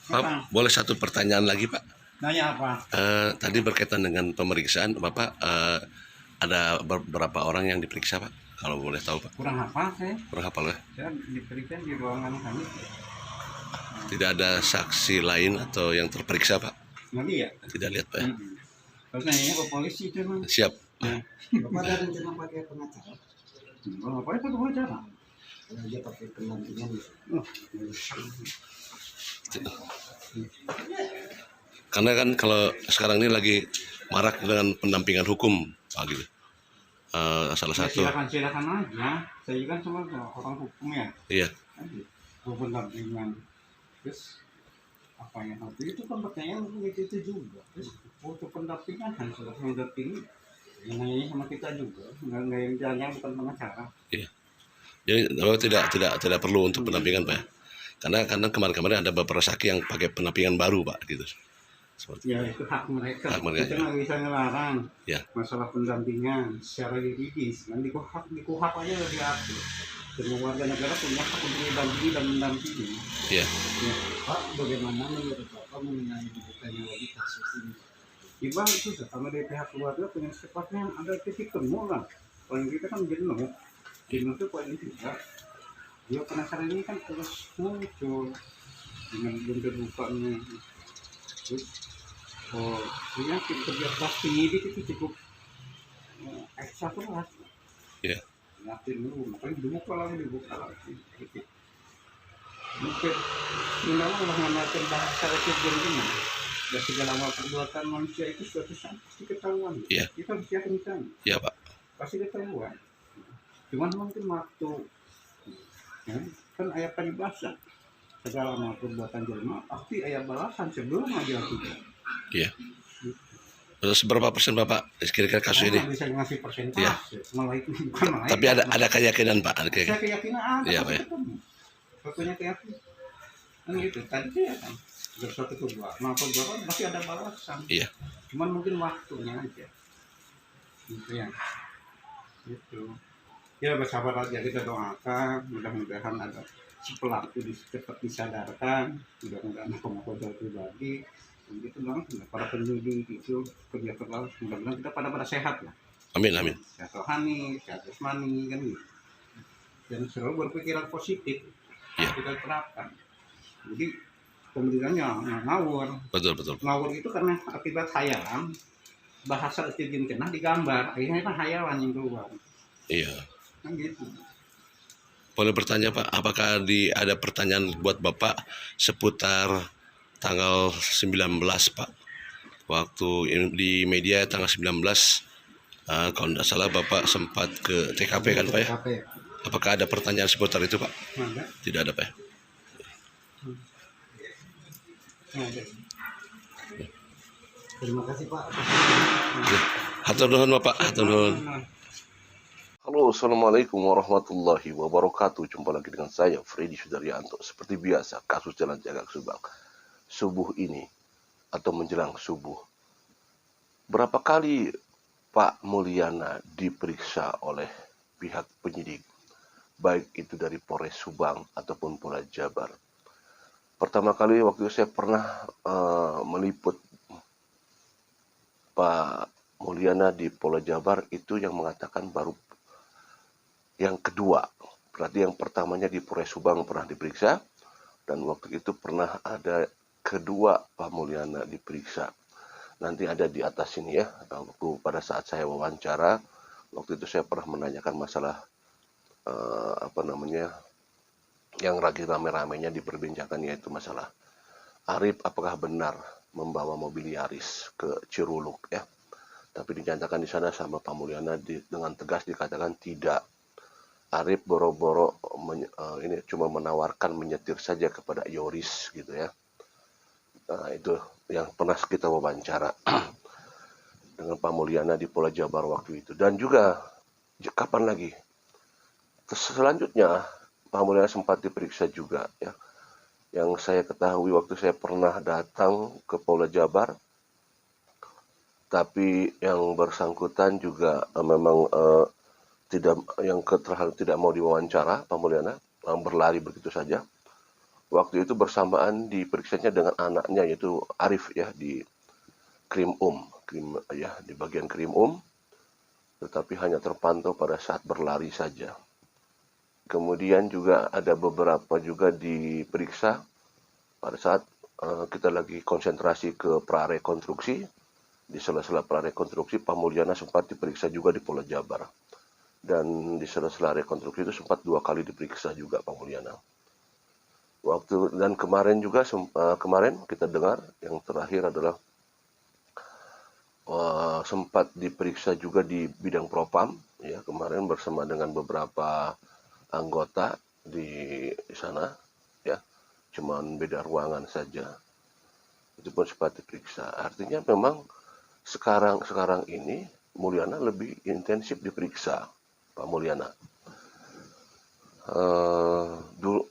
Pak, boleh satu pertanyaan lagi, Pak? nanya apa? Tadi berkaitan dengan pemeriksaan, Bapak ada beberapa orang yang diperiksa, Pak? Kalau boleh tahu, Pak? Kurang apa saya? Kurang hafal ya? Saya diberikan di ruangan kami. Tidak ada saksi lain atau yang terperiksa, Pak? Nggak lihat. Tidak lihat, Pak? Ya? Terus nanya ke polisi itu mah. Siap. Bapak ada rencana pakai pengacara? Apa itu pengacara? Kalau dia pakai pendampingan gitu. Karena kan kalau sekarang ini lagi marak dengan pendampingan hukum, Pak, gitu. Salah Ya, satu. silakan aja. Saya kan cuma orang hukum ya. Iya. Pendampingan. Terus apa yang harus itu kan pertanyaan itu juga. Terus untuk pendampingan kan sudah mendampingi. Yang nanya sama kita juga. Nggak yang jalannya bukan pengacara. Iya. Jadi tidak perlu untuk pendampingan, Pak. Ya? Karena kemarin-kemarin ada beberapa saksi yang pakai pendampingan baru, Pak, gitu. Seperti Ya itu hak mereka. Hak mereka, Kita nggak bisa ngelarang ya. masalah pendampingan secara yuridis. Nanti di KUHP aja udah diatur. Semua warga negara punya hak untuk didampingi dan mendampingi. Iya. Ya. Pak, bagaimana menurut Bapak mengenai dibukanya lagi kasus ini? Iba itu sama dari pihak keluarga punya sifatnya ada titik temu lah. Paling kita kan jenuh. Jenuh itu paling tidak. Dia penasaran ini kan terus muncul dengan belum terbukanya. Terus punya kerja keras penyidik itu cukup ekstra keras. Iya. Yakin dulu, makanya dibuka lagi. Mungkin memang Allah menggunakan bahasa kejadian. Dan segala perbuatan manusia itu suatu saat pasti ketahuan. Iya. Kita harus yakin kan? Iya, Pak. Pasti ketahuan. Cuman mungkin waktu, ya, kan ayat tadi bahasa segala perbuatan jelma pasti ayat balasan sebelum aja kita. Iya. Terus berapa persen Bapak kira-kira kasus ini? Bisa ngasih persentase, Iya. malah itu bukan malah. Tapi ada keyakinan, Pak. Ada Saya keyakinan. keyakinan ada. Iya, Pak. Pokoknya keyakinan. Kan gitu tadi ya kan. Sesuatu kedua, perbuatan pasti ada balasan. Iya. Cuman mungkin waktunya aja. Gitu ya. Gitu. Ya bersabar aja, kita doakan mudah-mudahan ada si pelaku cepat disadarkan, mudah-mudahan pengakuan pribadi. Begitu dong, para penyidik itu kerja keras, mudah-mudahan kita pada sehat lah. Amin, amin. Sehat rohani, sehat jasmani kan gitu. Dan selalu berpikiran positif. Iya. Kita terapkan. Jadi pemberiannya ngawur. Betul. Ngawur itu karena akibat hayalan, bahasa itu kena digambar, akhirnya kan hayalan yang keluar. Iya. Kan gitu. Boleh bertanya, Pak, apakah ada pertanyaan buat Bapak seputar tanggal 19, Pak? Waktu di media tanggal 19, kalau tidak salah Bapak sempat ke TKP kan, Pak ya? TKP. Apakah ada pertanyaan seputar itu, Pak? Ada. Tidak ada, Pak ya? Ada. Terima kasih Pak. Hatur nuhun, Bapak. Hatur nuhun. Halo, assalamualaikum warahmatullahi wabarakatuh. Jumpa lagi dengan saya, Freddy Sudaryanto. Seperti biasa, kasus Jalan Cagak Subang. Subuh ini atau menjelang subuh, berapa kali Pak Mulyana diperiksa oleh pihak penyidik, baik itu dari Polres Subang ataupun Polda Jabar. Pertama kali waktu itu saya pernah meliput Pak Mulyana di Polda Jabar, itu yang mengatakan baru yang kedua. Berarti yang pertamanya di Polres Subang pernah diperiksa, dan waktu itu pernah ada kedua Pak Mulyana diperiksa. Nanti ada di atas sini ya. Waktu pada saat saya wawancara, waktu itu saya pernah menanyakan masalah yang lagi rame-ramenya diperbincangkan, yaitu masalah Arif apakah benar membawa mobil Yaris ke Ciruluk ya. Tapi dinyatakan di sana sama Pak Mulyana dengan tegas dikatakan tidak. Arif boro-boro ini cuma menawarkan menyetir saja kepada Yoris gitu ya. Nah, itu yang pernah kita wawancara dengan Pak Mulyana di Polda Jabar waktu itu. Dan juga kapan lagi? Selanjutnya Pak Mulyana sempat diperiksa juga ya. Yang saya ketahui waktu saya pernah datang ke Polda Jabar, tapi yang bersangkutan juga memang tidak mau diwawancara Pak Mulyana, berlari begitu saja. Waktu itu bersamaan diperiksanya dengan anaknya yaitu Arif ya di krim ya di bagian krim tetapi hanya terpantau pada saat berlari saja. Kemudian juga ada beberapa juga diperiksa pada saat kita lagi konsentrasi ke prarekonstruksi. Di sela-sela prarekonstruksi, Pak Mulyana sempat diperiksa juga di Polda Jabar. Dan di sela-sela rekonstruksi itu sempat 2 kali diperiksa juga Pak Mulyana. Dan kemarin juga kemarin kita dengar yang terakhir adalah sempat diperiksa juga di bidang propam ya kemarin bersama dengan beberapa anggota di sana ya, cuman beda ruangan saja, itu pun sempat diperiksa. Artinya memang sekarang ini Mulyana lebih intensif diperiksa Pak Mulyana. Dulu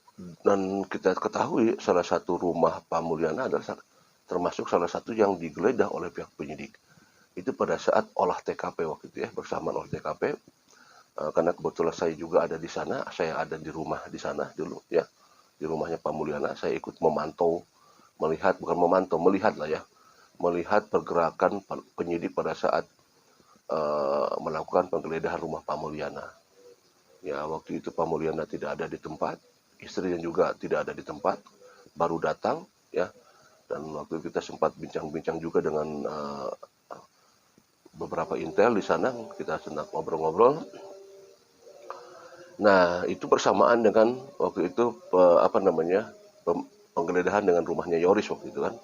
dan kita ketahui salah satu rumah Pak Mulyana adalah termasuk salah satu yang digeledah oleh pihak penyidik. Itu pada saat olah TKP waktu itu ya, bersamaan olah TKP. Karena kebetulan saya juga ada di sana, saya ada di rumah di sana dulu ya, di rumahnya Pak Mulyana. Saya ikut memantau, melihat lah ya, melihat pergerakan penyidik pada saat melakukan penggeledahan rumah Pak Mulyana. Ya, waktu itu Pak Mulyana tidak ada di tempat, istrinya juga tidak ada di tempat, baru datang ya. Dan waktu itu kita sempat bincang-bincang juga dengan beberapa intel di sana, kita sedang ngobrol-ngobrol. Nah, itu bersamaan dengan waktu itu penggeledahan dengan rumahnya Yoris waktu itu kan,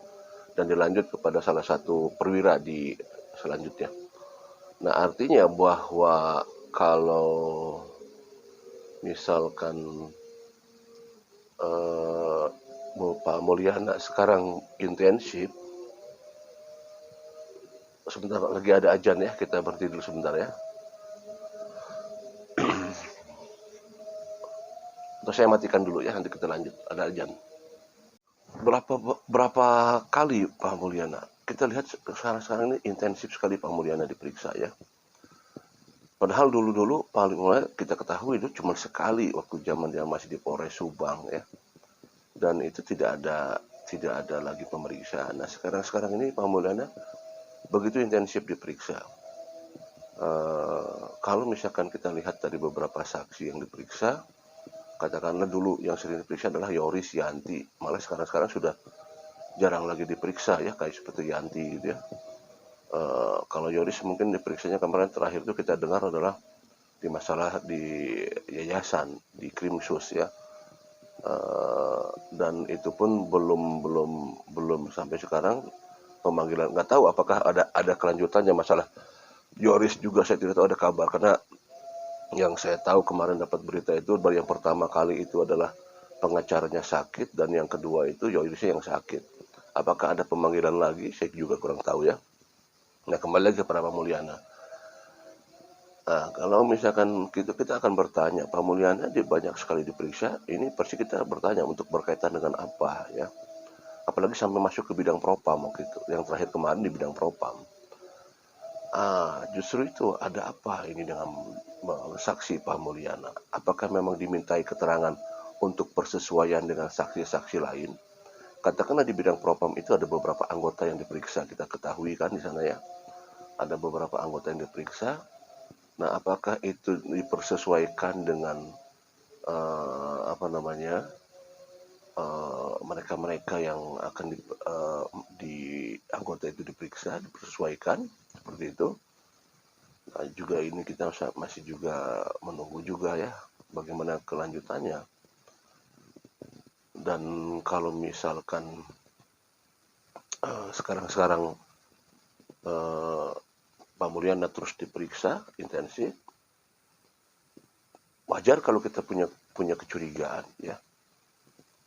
dan dilanjut kepada salah satu perwira di selanjutnya. Nah, artinya bahwa kalau misalkan Pak Mulyana sekarang intensif, sebentar lagi ada ajan ya, kita berhenti dulu sebentar ya. Atau saya matikan dulu ya, nanti kita lanjut, ada ajan. Berapa kali Pak Mulyana? Kita lihat sekarang ini intensif sekali Pak Mulyana diperiksa ya. Padahal dulu paling mulai kita ketahui itu cuma sekali waktu zaman dia masih di Polres Subang ya. Dan itu tidak ada lagi pemeriksaan. Nah sekarang ini Pak Mulyana begitu intensif diperiksa. Kalau misalkan kita lihat dari beberapa saksi yang diperiksa, katakanlah dulu yang sering diperiksa adalah Yoris, Yanti, malah sekarang sudah jarang lagi diperiksa ya, kayak seperti Yanti gitu ya. Kalau Yoris mungkin diperiksanya kemarin terakhir itu kita dengar adalah di masalah di yayasan di Krimsus ya. Dan itu pun belum sampai sekarang pemanggilan, nggak tahu apakah ada kelanjutannya. Masalah Yoris juga saya tidak tahu ada kabar, karena yang saya tahu kemarin dapat berita itu baru yang pertama kali itu adalah pengacaranya sakit, dan yang kedua itu Yorisnya yang sakit. Apakah ada pemanggilan lagi saya juga kurang tahu ya. Nah kembali lagi kepada Pak Mulyana. Nah, kalau misalkan kita akan bertanya, Pak Mulyana banyak sekali diperiksa, ini pasti kita bertanya untuk berkaitan dengan apa ya. Apalagi sampai masuk ke bidang propam waktu itu, yang terakhir kemarin di bidang propam. Justru itu ada apa ini dengan saksi Pak Mulyana? Apakah memang dimintai keterangan untuk persesuaian dengan saksi-saksi lain? Katakanlah di bidang propam itu ada beberapa anggota yang diperiksa, kita ketahui kan di sana ya. Ada beberapa anggota yang diperiksa. Nah, apakah itu dipersesuaikan dengan mereka-mereka yang akan di anggota itu diperiksa, dipersesuaikan seperti itu. Nah, juga ini kita masih juga menunggu juga ya bagaimana kelanjutannya. Dan kalau misalkan sekarang Pak Mulyana terus diperiksa intensif, wajar kalau kita punya kecurigaan ya.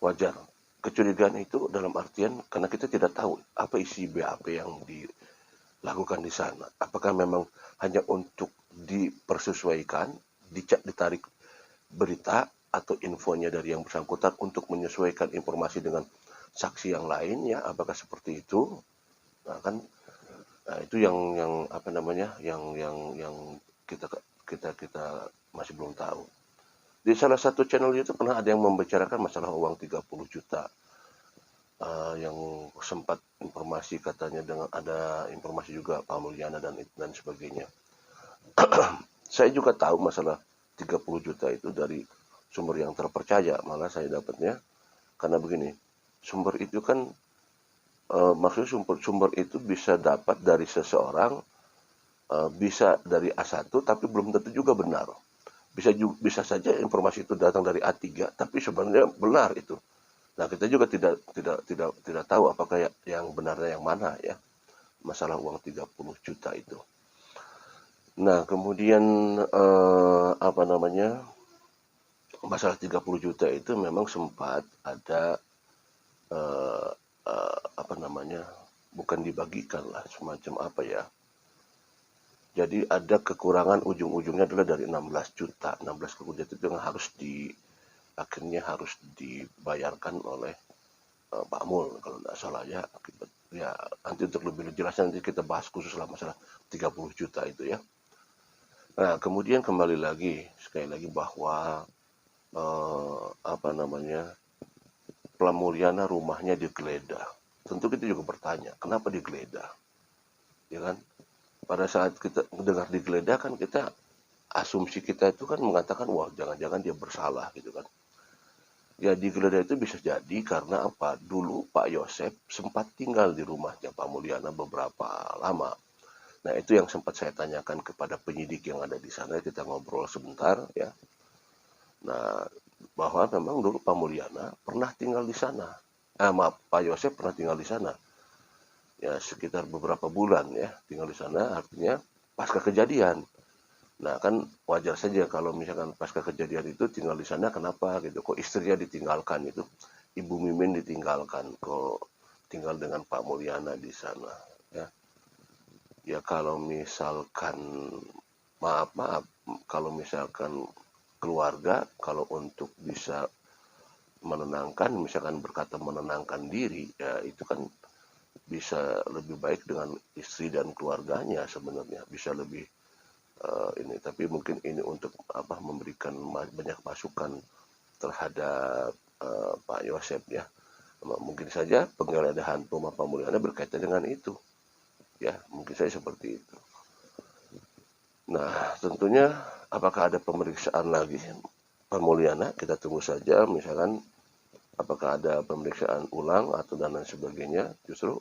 Wajar. Kecurigaan itu dalam artian karena kita tidak tahu apa isi BAP yang dilakukan di sana. Apakah memang hanya untuk dipersesuaikan, ditarik berita atau infonya dari yang bersangkutan untuk menyesuaikan informasi dengan saksi yang lain ya, apakah seperti itu? Nah, kan itu yang kita masih belum tahu. Di salah satu channel YouTube pernah ada yang membicarakan masalah uang 30 juta. Yang sempat informasi katanya dengan ada informasi juga Pak Mulyana dan sebagainya. Saya juga tahu masalah 30 juta itu dari sumber yang terpercaya, malah saya dapatnya karena begini, sumber itu kan maksudnya sumber itu bisa dapat dari seseorang, bisa dari A1 tapi belum tentu juga benar. Bisa saja informasi itu datang dari A3 tapi sebenarnya benar itu. Nah, kita juga tidak tahu apakah yang benarnya yang mana ya, masalah uang 30 juta itu. Nah, kemudian apa namanya, masalah 30 juta itu memang sempat ada apa namanya, bukan dibagikan lah, semacam apa ya. Jadi ada kekurangan, ujung-ujungnya adalah dari 16 juta. 16 juta itu yang akhirnya harus dibayarkan oleh Pak Mul kalau tidak salah ya. Ya, nanti untuk lebih jelasnya nanti kita bahas khusus lah masalah 30 juta itu ya. Nah, kemudian kembali lagi sekali lagi bahwa apa namanya, Pak Mulyana rumahnya digeledah. Tentu kita juga bertanya, kenapa digeledah? Ya kan? Pada saat kita mendengar digeledah kan kita asumsi kita itu kan mengatakan wah jangan-jangan dia bersalah gitu kan. Ya digeledah itu bisa jadi karena apa? Dulu Pak Yosep sempat tinggal di rumahnya Pak Mulyana beberapa lama. Nah itu yang sempat saya tanyakan kepada penyidik yang ada di sana, kita ngobrol sebentar ya. Nah bahwa memang dulu Pak Mulyana pernah tinggal di sana. Maaf, Pak Yosep pernah tinggal di sana. Ya sekitar beberapa bulan ya tinggal di sana, artinya pasca kejadian. Nah kan wajar saja kalau misalkan pasca kejadian itu tinggal di sana, kenapa gitu, kok istrinya ditinggalkan itu, Ibu Mimin ditinggalkan, kok tinggal dengan Pak Mulyana di sana ya. Ya kalau misalkan maaf kalau misalkan keluarga kalau untuk bisa menenangkan, misalkan berkata menenangkan diri ya itu kan bisa lebih baik dengan istri dan keluarganya, sebenarnya bisa lebih ini, tapi mungkin ini untuk apa, memberikan banyak masukan terhadap Pak Yosep ya. Mungkin saja penggeledahan rumah Pak Mulyana berkaitan dengan itu ya, mungkin saya seperti itu. Nah tentunya apakah ada pemeriksaan lagi Pak Mulyana, kita tunggu saja, misalkan apakah ada pemeriksaan ulang atau dan lain sebagainya. Justru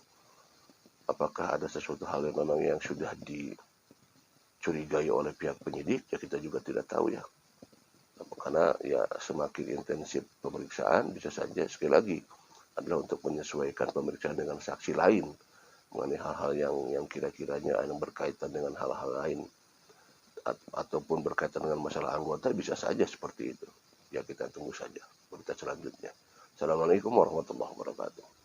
apakah ada sesuatu hal yang memang yang sudah dicurigai oleh pihak penyidik, ya kita juga tidak tahu ya. Karena ya semakin intensif pemeriksaan bisa saja sekali lagi adalah untuk menyesuaikan pemeriksaan dengan saksi lain mengenai hal-hal yang kira-kiranya yang berkaitan dengan hal-hal lain ataupun berkaitan dengan masalah anggota, bisa saja seperti itu. Ya kita tunggu saja berita selanjutnya. Assalamualaikum warahmatullahi wabarakatuh.